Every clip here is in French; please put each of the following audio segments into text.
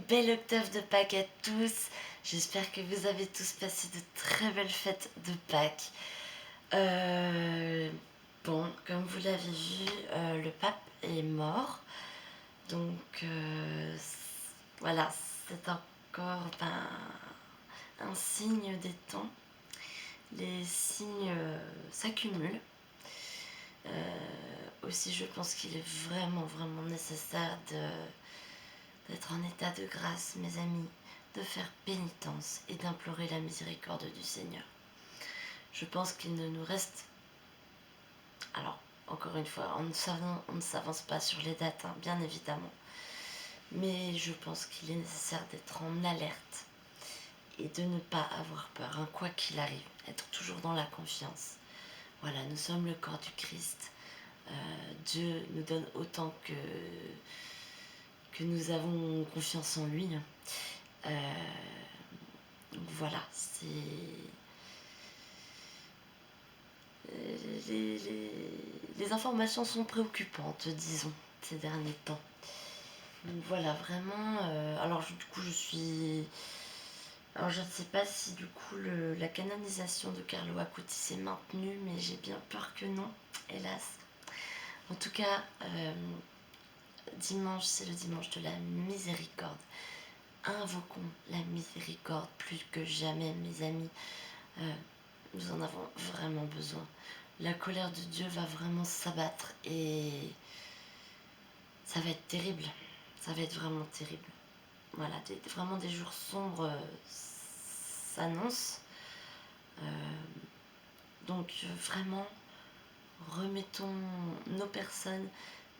belle octave de Pâques à tous. J'espère que vous avez tous passé de très belles fêtes de Pâques. Bon, comme vous l'avez vu, le pape est mort. Donc voilà, c'est encore un signe des temps. Les signes s'accumulent. Aussi, je pense qu'il est vraiment nécessaire d'être en état de grâce, mes amis, de faire pénitence et d'implorer la miséricorde du Seigneur. Je pense qu'il ne nous reste... Alors, encore une fois, on ne s'avance pas sur les dates, hein, bien évidemment. Mais je pense qu'il est nécessaire d'être en alerte et de ne pas avoir peur, hein, quoi qu'il arrive. Être toujours dans la confiance. Voilà, nous sommes le corps du Christ. Dieu nous donne autant que nous avons confiance en lui. Voilà, c'est... Les informations sont préoccupantes, disons, ces derniers temps. Donc voilà, vraiment... alors du coup, je suis... Alors je ne sais pas si du coup la canonisation de Carlo Acutis s'est maintenue, mais j'ai bien peur que non, hélas. En tout cas, dimanche, c'est le dimanche de la miséricorde. Invoquons la miséricorde plus que jamais, mes amis. Nous en avons vraiment besoin. La colère de Dieu va vraiment s'abattre et ça va être terrible. Ça va être vraiment terrible. Voilà, vraiment des jours sombres s'annoncent. Donc vraiment, remettons nos personnes,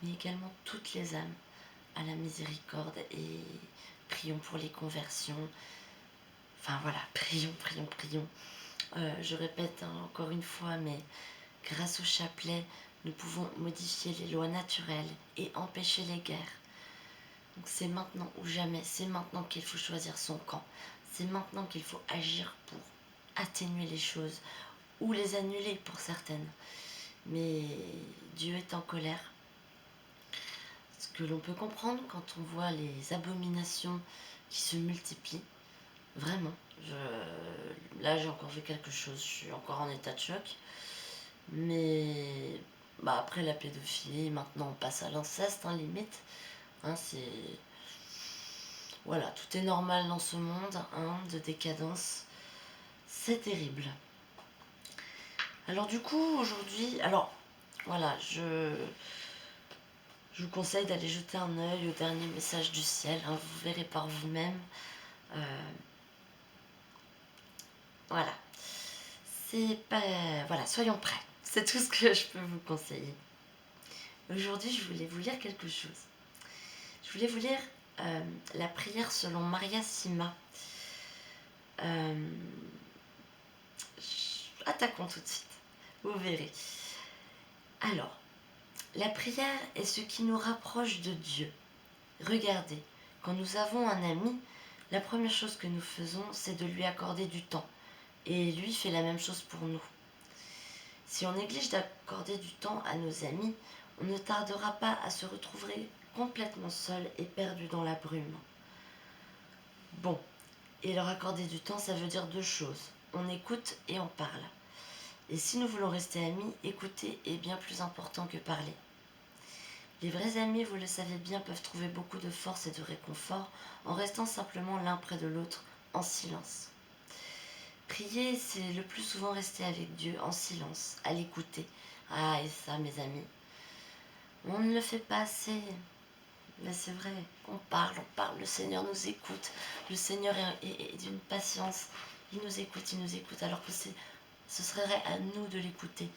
mais également toutes les âmes à la miséricorde et prions pour les conversions. Enfin voilà, prions. Je répète encore une fois, mais grâce au chapelet, nous pouvons modifier les lois naturelles et empêcher les guerres. Donc c'est maintenant ou jamais, c'est maintenant qu'il faut choisir son camp. C'est maintenant qu'il faut agir pour atténuer les choses ou les annuler pour certaines. Mais Dieu est en colère. Ce que l'on peut comprendre quand on voit les abominations qui se multiplient. Vraiment. Là, j'ai encore vu quelque chose. Je suis encore en état de choc. Mais après la pédophilie, maintenant on passe à l'inceste, hein, limite. Hein, c'est... Voilà, tout est normal dans ce monde, hein, de décadence. C'est terrible. Alors du coup, aujourd'hui... Alors, voilà, je vous conseille d'aller jeter un œil au dernier message du ciel. Hein, vous verrez par vous-même. Voilà. C'est pas... Voilà, soyons prêts. C'est tout ce que je peux vous conseiller. Aujourd'hui, je voulais vous lire quelque chose. Je voulais vous lire la prière selon Maria Sima. Attaquons tout de suite. Vous verrez. Alors, la prière est ce qui nous rapproche de Dieu. Regardez, quand nous avons un ami, la première chose que nous faisons, c'est de lui accorder du temps. Et lui fait la même chose pour nous. Si on néglige d'accorder du temps à nos amis, on ne tardera pas à se retrouver complètement seul et perdu dans la brume. Bon, et leur accorder du temps, ça veut dire deux choses. On écoute et on parle. Et si nous voulons rester amis, écouter est bien plus important que parler. Les vrais amis, vous le savez bien, peuvent trouver beaucoup de force et de réconfort en restant simplement l'un près de l'autre, en silence. Prier, c'est le plus souvent rester avec Dieu en silence, à l'écouter. Ah, et ça, mes amis, on ne le fait pas assez. Mais c'est vrai, on parle, le Seigneur nous écoute. Le Seigneur est d'une patience. Il nous écoute, alors que ce serait à nous de l'écouter.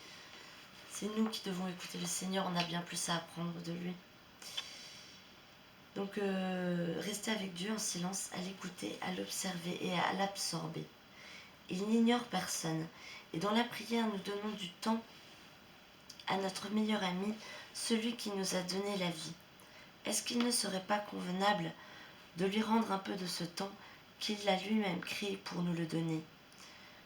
C'est nous qui devons écouter le Seigneur, on a bien plus à apprendre de lui. Donc, rester avec Dieu en silence, à l'écouter, à l'observer et à l'absorber. Il n'ignore personne. Et dans la prière, nous donnons du temps à notre meilleur ami, celui qui nous a donné la vie. Est-ce qu'il ne serait pas convenable de lui rendre un peu de ce temps qu'il a lui-même créé pour nous le donner?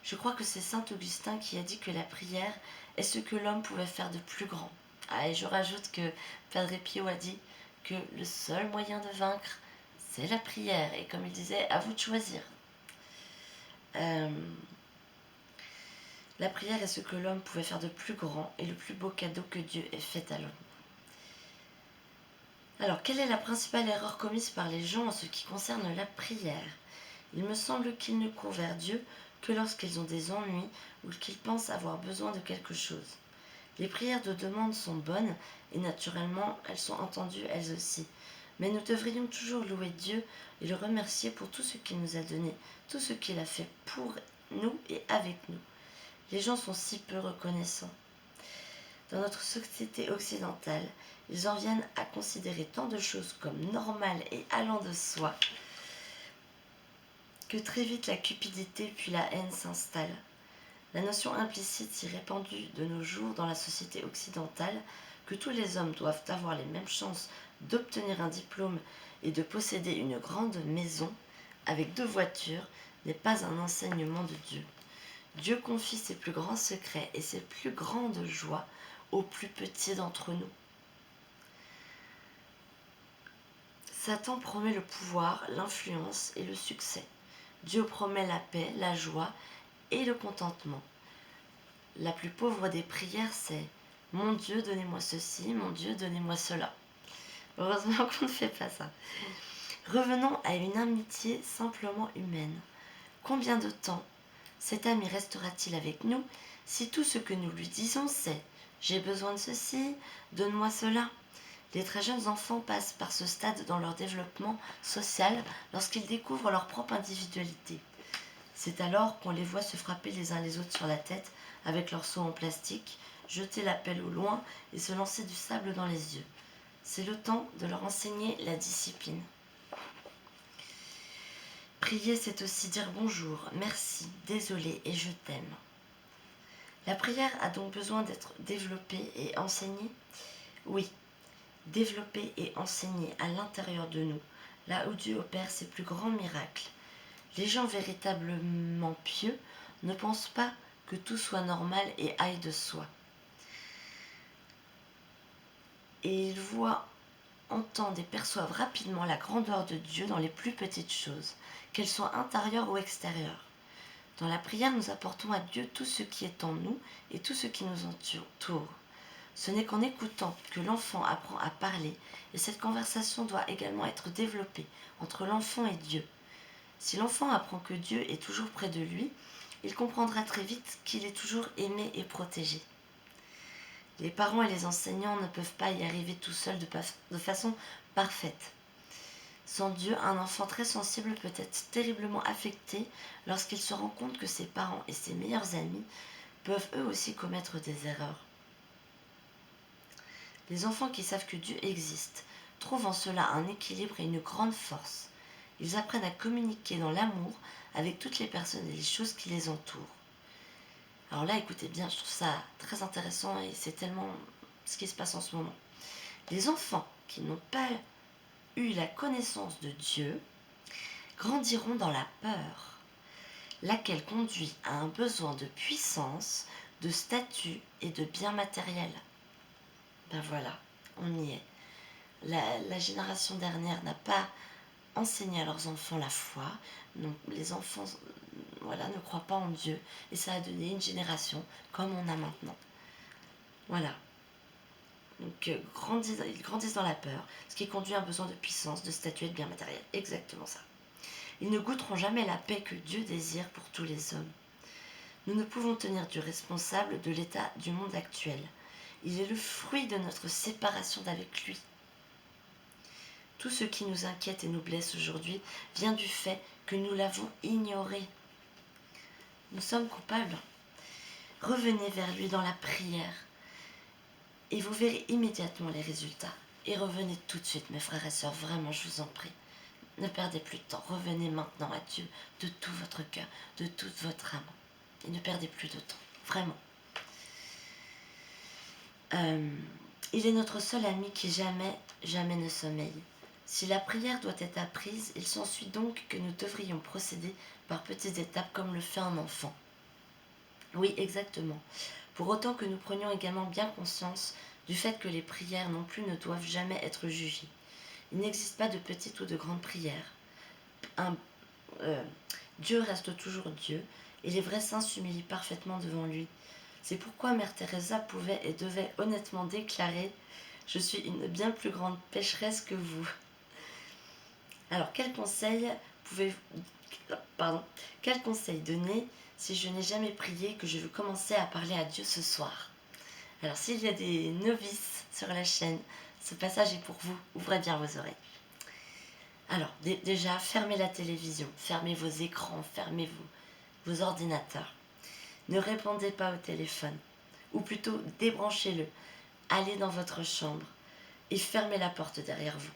Je crois que c'est saint Augustin qui a dit que la prière est ce que l'homme pouvait faire de plus grand. Ah, et je rajoute que Padre Pio a dit que le seul moyen de vaincre, c'est la prière. Et comme il disait, à vous de choisir. La prière est ce que l'homme pouvait faire de plus grand et le plus beau cadeau que Dieu ait fait à l'homme. Alors, quelle est la principale erreur commise par les gens en ce qui concerne la prière? Il me semble qu'ils ne courent vers Dieu que lorsqu'ils ont des ennuis ou qu'ils pensent avoir besoin de quelque chose. Les prières de demande sont bonnes et naturellement elles sont entendues elles aussi. Mais nous devrions toujours louer Dieu et le remercier pour tout ce qu'il nous a donné, tout ce qu'il a fait pour nous et avec nous. Les gens sont si peu reconnaissants. Dans notre société occidentale, ils en viennent à considérer tant de choses comme normales et allant de soi que très vite la cupidité puis la haine s'installent. La notion implicite si répandue de nos jours dans la société occidentale que tous les hommes doivent avoir les mêmes chances d'obtenir un diplôme et de posséder une grande maison avec 2 voitures n'est pas un enseignement de Dieu. Dieu confie ses plus grands secrets et ses plus grandes joies aux plus petits d'entre nous. Satan promet le pouvoir, l'influence et le succès. Dieu promet la paix, la joie et le contentement. La plus pauvre des prières, c'est « Mon Dieu, donnez-moi ceci, mon Dieu, donnez-moi cela ». Heureusement qu'on ne fait pas ça. Revenons à une amitié simplement humaine. Combien de temps cet ami restera-t-il avec nous si tout ce que nous lui disons c'est « J'ai besoin de ceci, donne-moi cela ». Les très jeunes enfants passent par ce stade dans leur développement social lorsqu'ils découvrent leur propre individualité. C'est alors qu'on les voit se frapper les uns les autres sur la tête avec leurs seaux en plastique, jeter la pelle au loin et se lancer du sable dans les yeux. C'est le temps de leur enseigner la discipline. Prier, c'est aussi dire bonjour, merci, désolé et je t'aime. La prière a donc besoin d'être développée et enseignée? Oui, développée et enseignée à l'intérieur de nous, là où Dieu opère ses plus grands miracles. Les gens véritablement pieux ne pensent pas que tout soit normal et aille de soi. Et ils voient, entendent et perçoivent rapidement la grandeur de Dieu dans les plus petites choses, qu'elles soient intérieures ou extérieures. Dans la prière, nous apportons à Dieu tout ce qui est en nous et tout ce qui nous entoure. Ce n'est qu'en écoutant que l'enfant apprend à parler, et cette conversation doit également être développée entre l'enfant et Dieu. Si l'enfant apprend que Dieu est toujours près de lui, il comprendra très vite qu'il est toujours aimé et protégé. Les parents et les enseignants ne peuvent pas y arriver tout seuls de façon parfaite. Sans Dieu, un enfant très sensible peut être terriblement affecté lorsqu'il se rend compte que ses parents et ses meilleurs amis peuvent eux aussi commettre des erreurs. Les enfants qui savent que Dieu existe trouvent en cela un équilibre et une grande force. Ils apprennent à communiquer dans l'amour avec toutes les personnes et les choses qui les entourent. Alors là, écoutez bien, je trouve ça très intéressant et c'est tellement ce qui se passe en ce moment. Les enfants qui n'ont pas eu la connaissance de Dieu grandiront dans la peur, laquelle conduit à un besoin de puissance, de statut et de biens matériels. Ben voilà, on y est. La génération dernière n'a pas enseigné à leurs enfants la foi. Donc, les enfants ne croient pas en Dieu. Et ça a donné une génération comme on a maintenant. Voilà. Donc ils grandissent dans la peur, ce qui conduit à un besoin de puissance, de statut et de biens matériels. Exactement ça. Ils ne goûteront jamais la paix que Dieu désire pour tous les hommes. Nous ne pouvons tenir Dieu responsable de l'état du monde actuel. Il est le fruit de notre séparation d'avec lui. Tout ce qui nous inquiète et nous blesse aujourd'hui vient du fait que nous l'avons ignoré. Nous sommes coupables. Revenez vers lui dans la prière et vous verrez immédiatement les résultats. Et revenez tout de suite, mes frères et sœurs, vraiment, je vous en prie. Ne perdez plus de temps, revenez maintenant à Dieu de tout votre cœur, de toute votre âme. Et ne perdez plus de temps, vraiment. Il est notre seul ami qui jamais ne sommeille. Si la prière doit être apprise, il s'ensuit donc que nous devrions procéder par petites étapes comme le fait un enfant. Oui, exactement. Pour autant que nous prenions également bien conscience du fait que les prières non plus ne doivent jamais être jugées. Il n'existe pas de petite ou de grande prière. Un, Dieu reste toujours Dieu, et les vrais saints s'humilient parfaitement devant lui. C'est pourquoi Mère Teresa pouvait et devait honnêtement déclarer « Je suis une bien plus grande pécheresse que vous ». Alors, quel conseil donner si je n'ai jamais prié, que je veux commencer à parler à Dieu ce soir? Alors, s'il y a des novices sur la chaîne, ce passage est pour vous. Ouvrez bien vos oreilles. Alors, déjà, fermez la télévision, fermez vos écrans, fermez vos ordinateurs. Ne répondez pas au téléphone, ou plutôt débranchez-le. Allez dans votre chambre et fermez la porte derrière vous.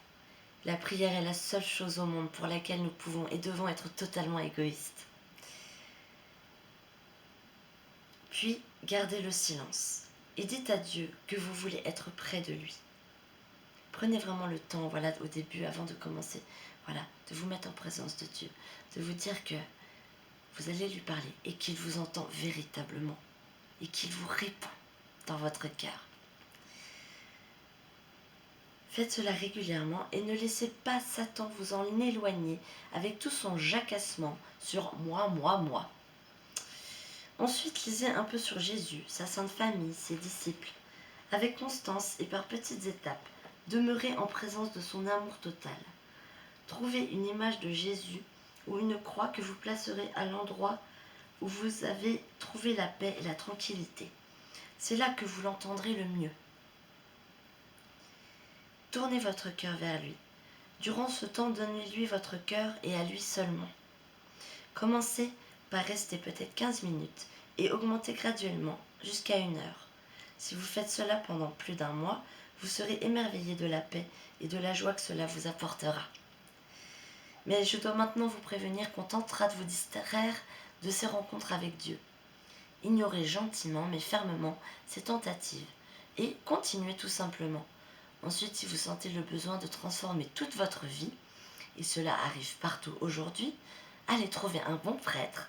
La prière est la seule chose au monde pour laquelle nous pouvons et devons être totalement égoïstes. Puis, gardez le silence et dites à Dieu que vous voulez être près de lui. Prenez vraiment le temps, voilà, au début, avant de commencer, voilà, de vous mettre en présence de Dieu, de vous dire que vous allez lui parler et qu'il vous entend véritablement et qu'il vous répond dans votre cœur. Faites cela régulièrement et ne laissez pas Satan vous en éloigner avec tout son jacassement sur moi. Ensuite, lisez un peu sur Jésus, sa sainte famille, ses disciples. Avec constance et par petites étapes, demeurez en présence de son amour total. Trouvez une image de Jésus ou une croix que vous placerez à l'endroit où vous avez trouvé la paix et la tranquillité. C'est là que vous l'entendrez le mieux. Tournez votre cœur vers lui. Durant ce temps, donnez-lui votre cœur et à lui seulement. Commencez par rester peut-être 15 minutes et augmentez graduellement jusqu'à 1 heure. Si vous faites cela pendant plus d'1 mois, vous serez émerveillé de la paix et de la joie que cela vous apportera. Mais je dois maintenant vous prévenir qu'on tentera de vous distraire de ces rencontres avec Dieu. Ignorez gentiment mais fermement ces tentatives et continuez tout simplement. Ensuite, si vous sentez le besoin de transformer toute votre vie, et cela arrive partout aujourd'hui, allez trouver un bon prêtre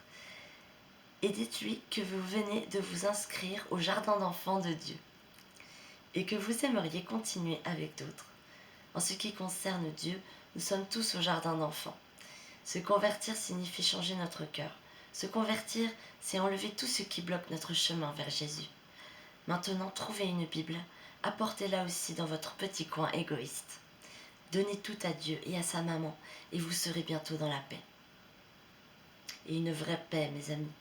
et dites-lui que vous venez de vous inscrire au jardin d'enfants de Dieu et que vous aimeriez continuer avec d'autres. En ce qui concerne Dieu, nous sommes tous au jardin d'enfants. Se convertir signifie changer notre cœur. Se convertir, c'est enlever tout ce qui bloque notre chemin vers Jésus. Maintenant, trouvez une Bible, apportez-la aussi dans votre petit coin égoïste. Donnez tout à Dieu et à sa maman, et vous serez bientôt dans la paix. Et une vraie paix, mes amis.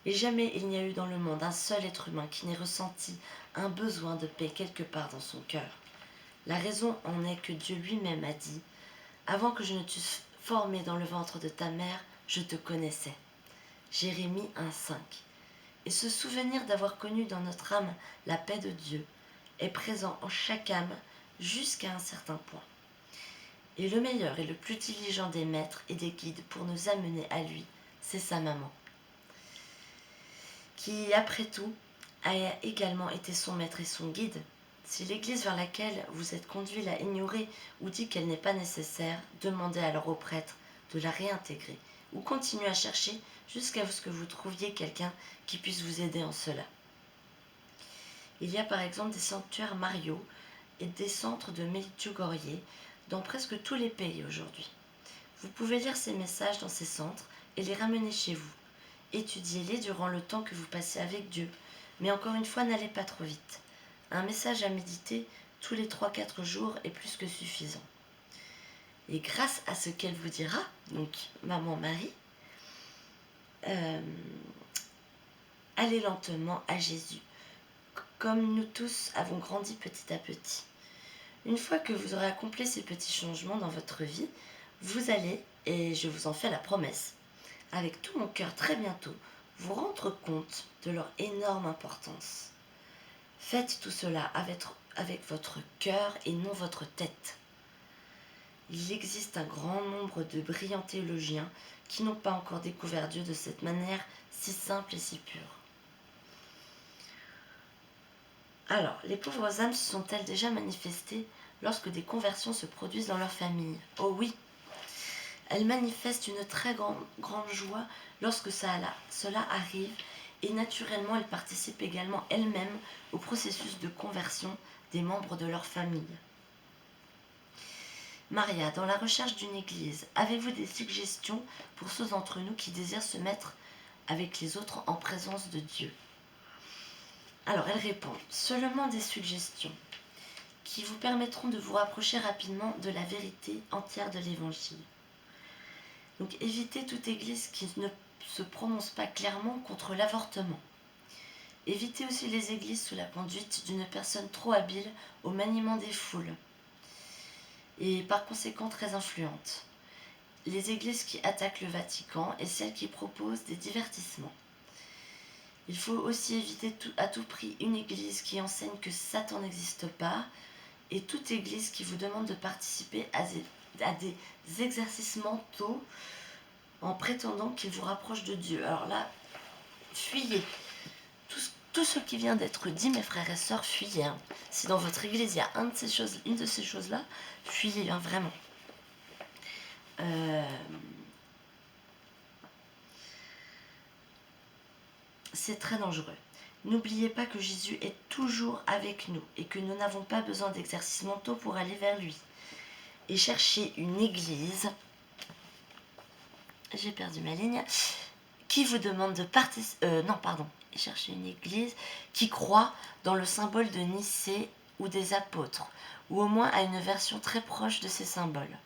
Et jamais il n'y a eu dans le monde un seul être humain qui n'ait ressenti un besoin de paix quelque part dans son cœur. La raison en est que Dieu lui-même a dit « Avant que je ne t'eusse formé dans le ventre de ta mère, je te connaissais. » Jérémie 1,5. Et ce souvenir d'avoir connu dans notre âme la paix de Dieu est présent en chaque âme jusqu'à un certain point. Et le meilleur et le plus diligent des maîtres et des guides pour nous amener à lui, c'est sa maman, qui, après tout, a également été son maître et son guide. Si l'église vers laquelle vous êtes conduit l'a ignorée ou dit qu'elle n'est pas nécessaire, demandez alors au prêtre de la réintégrer ou continuez à chercher jusqu'à ce que vous trouviez quelqu'un qui puisse vous aider en cela. Il y a par exemple des sanctuaires Mario et des centres de Medjugorje dans presque tous les pays aujourd'hui. Vous pouvez lire ces messages dans ces centres et les ramener chez vous. Étudiez-les durant le temps que vous passez avec Dieu, mais encore une fois, n'allez pas trop vite. Un message à méditer tous les 3-4 jours est plus que suffisant. Et grâce à ce qu'elle vous dira, donc Maman Marie, allez lentement à Jésus, comme nous tous avons grandi petit à petit. Une fois que vous aurez accompli ces petits changements dans votre vie, vous allez, et je vous en fais la promesse, avec tout mon cœur très bientôt, vous rendre compte de leur énorme importance. Faites tout cela avec votre cœur et non votre tête. Il existe un grand nombre de brillants théologiens qui n'ont pas encore découvert Dieu de cette manière si simple et si pure. Alors, les pauvres âmes se sont-elles déjà manifestées lorsque des conversions se produisent dans leur famille? Oh oui! Elles manifestent une très grande joie lorsque cela arrive et naturellement elles participent également elles-mêmes au processus de conversion des membres de leur famille. Maria, dans la recherche d'une église, avez-vous des suggestions pour ceux d'entre nous qui désirent se mettre avec les autres en présence de Dieu? Alors, elle répond, seulement des suggestions qui vous permettront de vous rapprocher rapidement de la vérité entière de l'Évangile. Donc, évitez toute église qui ne se prononce pas clairement contre l'avortement. Évitez aussi les églises sous la conduite d'une personne trop habile au maniement des foules et par conséquent très influente. Les églises qui attaquent le Vatican et celles qui proposent des divertissements. Il faut aussi éviter à tout prix une église qui enseigne que Satan n'existe pas et toute église qui vous demande de participer à des exercices mentaux en prétendant qu'ils vous rapprochent de Dieu. Alors là, fuyez. Tout ce qui vient d'être dit, mes frères et sœurs, fuyez. Hein. Si dans votre église il y a une de ces choses-là, fuyez, hein, vraiment. C'est très dangereux. N'oubliez pas que Jésus est toujours avec nous et que nous n'avons pas besoin d'exercices mentaux pour aller vers lui. Et cherchez une église, j'ai perdu ma ligne, qui vous demande de participer... cherchez une église qui croit dans le symbole de Nicée ou des apôtres, ou au moins à une version très proche de ces symboles.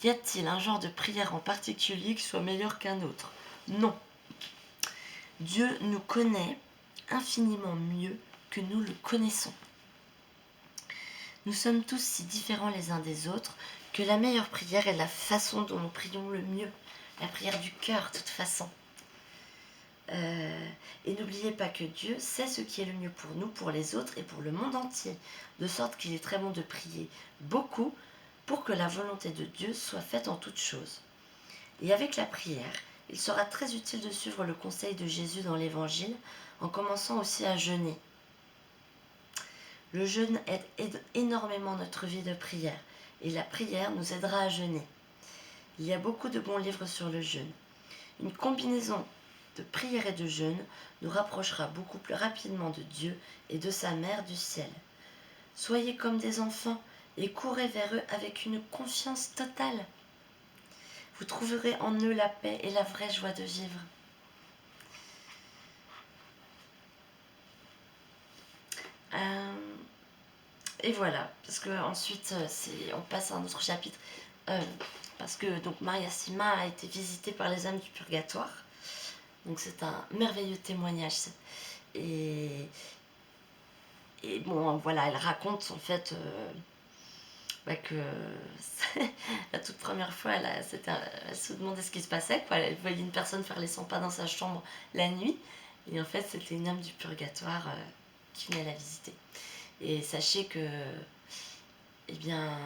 Y a-t-il un genre de prière en particulier qui soit meilleur qu'un autre? Non. Dieu nous connaît infiniment mieux que nous le connaissons. Nous sommes tous si différents les uns des autres que la meilleure prière est la façon dont nous prions le mieux, la prière du cœur de toute façon. Et n'oubliez pas que Dieu sait ce qui est le mieux pour nous, pour les autres et pour le monde entier, de sorte qu'il est très bon de prier beaucoup pour que la volonté de Dieu soit faite en toutes choses. Et avec la prière, il sera très utile de suivre le conseil de Jésus dans l'Évangile en commençant aussi à jeûner. Le jeûne aide énormément notre vie de prière et la prière nous aidera à jeûner. Il y a beaucoup de bons livres sur le jeûne. Une combinaison de prière et de jeûne nous rapprochera beaucoup plus rapidement de Dieu et de sa mère du ciel. Soyez comme des enfants et courez vers eux avec une confiance totale. Vous trouverez en eux la paix et la vraie joie de vivre. Et voilà, parce que ensuite on passe à un autre chapitre. Parce que donc Maria Sima a été visitée par les âmes du purgatoire. Donc c'est un merveilleux témoignage. Et bon, voilà, elle raconte en fait que la toute première fois, elle se demandait ce qui se passait. Quoi. Elle voyait une personne faire les 100 pas dans sa chambre la nuit. Et en fait, c'était une âme du purgatoire qui venait la visiter. Et sachez que, eh bien,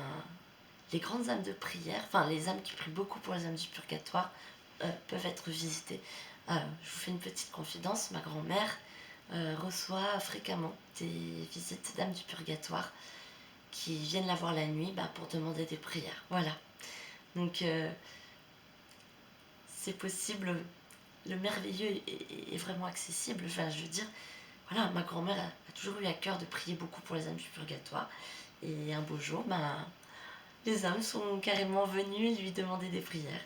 les grandes âmes de prière, enfin les âmes qui prient beaucoup pour les âmes du purgatoire, peuvent être visitées. Je vous fais une petite confidence, ma grand-mère reçoit fréquemment des visites d'âmes du purgatoire qui viennent la voir la nuit pour demander des prières. Voilà. Donc, c'est possible, le merveilleux est vraiment accessible. Enfin, je veux dire, voilà, ma grand-mère a toujours eu à cœur de prier beaucoup pour les âmes du purgatoire. Et un beau jour, les âmes sont carrément venues lui demander des prières.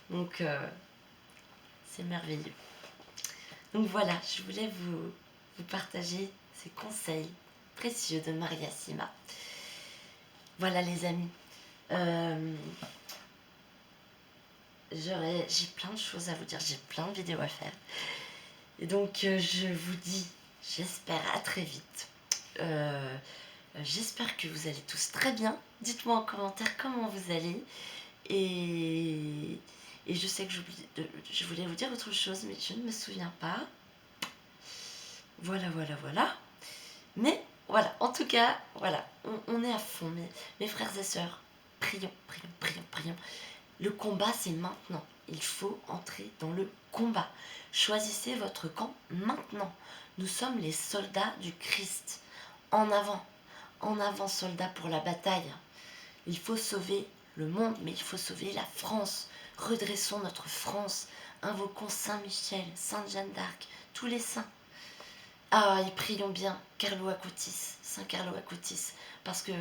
Donc, c'est merveilleux. Donc voilà, je voulais vous partager ces conseils précieux de Maria Sima. Voilà les amis. J'ai plein de choses à vous dire, j'ai plein de vidéos à faire. Et donc je vous dis, j'espère à très vite. J'espère que vous allez tous très bien. Dites-moi en commentaire comment vous allez. Et je sais que je voulais vous dire autre chose, mais je ne me souviens pas. Voilà. Mais voilà, en tout cas, voilà, on est à fond, mes frères et sœurs. Prions. Le combat, c'est maintenant. Il faut entrer dans le combat. Choisissez votre camp maintenant. Nous sommes les soldats du Christ. En avant, soldats pour la bataille. Il faut sauver le monde, mais il faut sauver la France. Redressons notre France. Invoquons Saint Michel, Sainte Jeanne d'Arc, tous les saints. Ah, et prions bien Carlo Acutis, Saint Carlo Acutis, parce que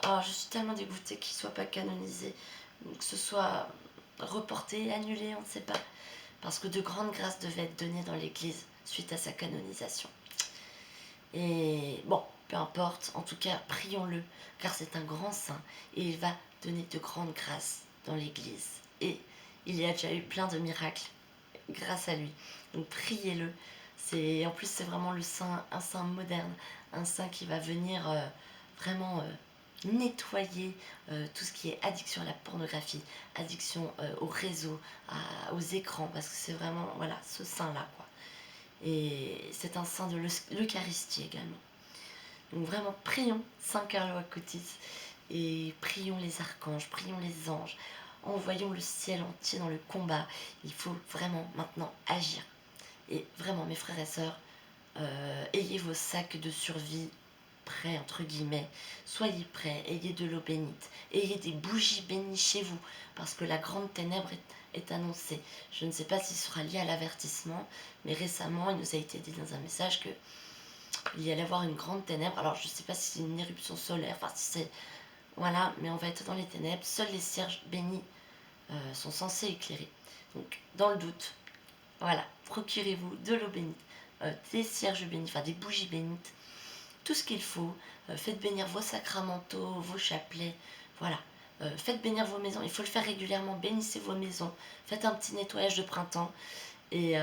je suis tellement dégoûtée qu'il ne soit pas canonisé, que ce soit reporté, annulé, on ne sait pas, parce que de grandes grâces devaient être données dans l'Église suite à sa canonisation. Et bon, peu importe, en tout cas, prions-le, car c'est un grand saint, et il va donner de grandes grâces dans l'Église. Et il y a déjà eu plein de miracles grâce à lui. Donc priez-le. En plus, c'est vraiment un saint moderne, un saint qui va venir vraiment nettoyer tout ce qui est addiction à la pornographie, addiction aux réseaux, aux écrans, parce que c'est vraiment, voilà, ce saint-là, quoi. Et c'est un saint de l'Eucharistie également. Donc vraiment, prions Saint Carlo Acutis et prions les archanges, prions les anges, envoyons le ciel entier dans le combat. Il faut vraiment maintenant agir. Et vraiment, mes frères et sœurs, ayez vos sacs de survie prêts, entre guillemets. Soyez prêts, ayez de l'eau bénite, ayez des bougies bénies chez vous, parce que la grande ténèbre est annoncée. Je ne sais pas s'il sera lié à l'avertissement, mais récemment, il nous a été dit dans un message que il y allait avoir une grande ténèbre. Alors, je ne sais pas si c'est une éruption solaire, enfin, si c'est... Voilà, mais on va être dans les ténèbres. Seuls les cierges bénis sont censés éclairer. Donc, dans le doute, voilà, procurez-vous de l'eau bénite, des cierges bénis, enfin des bougies bénites, tout ce qu'il faut. Faites bénir vos sacramentaux, vos chapelets, voilà. Faites bénir vos maisons, il faut le faire régulièrement, bénissez vos maisons, faites un petit nettoyage de printemps et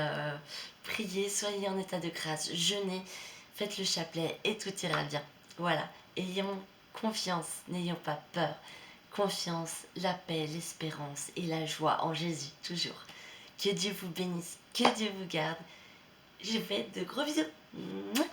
priez, soyez en état de grâce, jeûnez, faites le chapelet et tout ira bien. Voilà, ayons confiance, n'ayons pas peur. Confiance, la paix, l'espérance et la joie en Jésus, toujours. Que Dieu vous bénisse, que Dieu vous garde. Je vous fais de gros bisous. Mouah.